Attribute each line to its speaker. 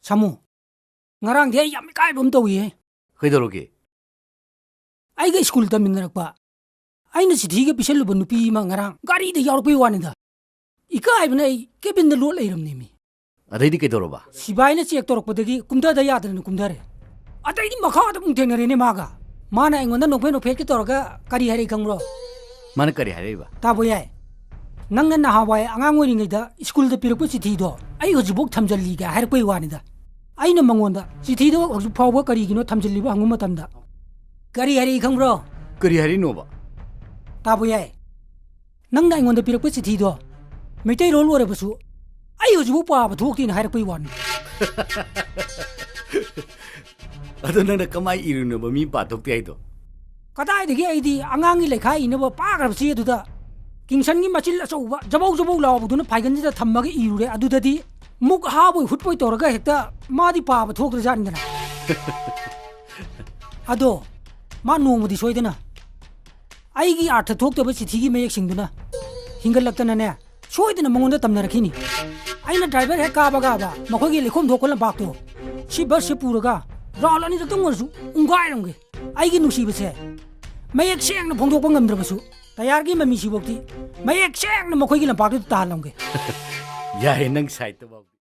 Speaker 1: Samu ngarang dia yam kai bum to yi
Speaker 2: ꯀꯩꯗꯧꯔꯒꯦ
Speaker 1: ai ga school ta min rakpa ai na sithi ga pisel lu nupi ma ngarang gari da yaur pi wanida ikai bna ai kebin da lo leiram ni mi
Speaker 2: ꯑꯗꯩꯗꯤ ꯀꯩꯗꯧꯔꯕ
Speaker 1: sibai na chek torok padagi kumda da yadra nu kumdare atai di makha da mung thenare ne maga mana aingonda nokpe no phet ki toraga kari hari kangro
Speaker 2: ꯃꯥꯅ ꯀꯔꯤ ꯍꯥꯏꯔꯛꯏꯕ
Speaker 1: ta boyai nangna na hawai angang ori ngai da school da pirak chithi do ai hojibok thamjalli ga har poi wanida aina mangonda chithi do hoju phawba kari gino thamjalli ba hangu matamda kari hari kangro
Speaker 2: ꯀꯔꯤ ꯍꯥꯏꯔꯤꯅꯣꯕ
Speaker 1: ta boyai nangna aingonda pirak chithi do meitai rol ore basu ai hojibok pa ba thok tin har poi wan
Speaker 2: ꯑꯗꯣ ꯅꯪꯅ ꯀꯃꯥꯏ ꯏꯔꯤꯅꯣꯕ ꯃꯤ ꯄꯥꯊꯣꯛꯇꯦ ꯍꯥꯏꯗꯣ
Speaker 1: kadai de ai di angangi lekhai ina ba pa grab si aduda kingsan gi machil achouba jabau jabau law buduna phaigan da thammaga irure adudadi muk ha boi hut poi toraga hekta madi pa ba thok jan dana ado ma nomudi soidana ai gi artha thok taba chithi gi mayek singduna hingal laktana ne soidana mangonda tamna rakhini aina driver he ka ba makhoi gi lekhom thokol bak to si bus se puraga ralani da tungorsu ungai ramge ai gi nusi bese mayek seng na phongdok ngam drabasu tayar gi mami sibokti mayek seng na makhoi gi lampak ta halamge
Speaker 2: ꯌꯥꯏ ꯅꯪ ꯁꯥꯏꯠꯇ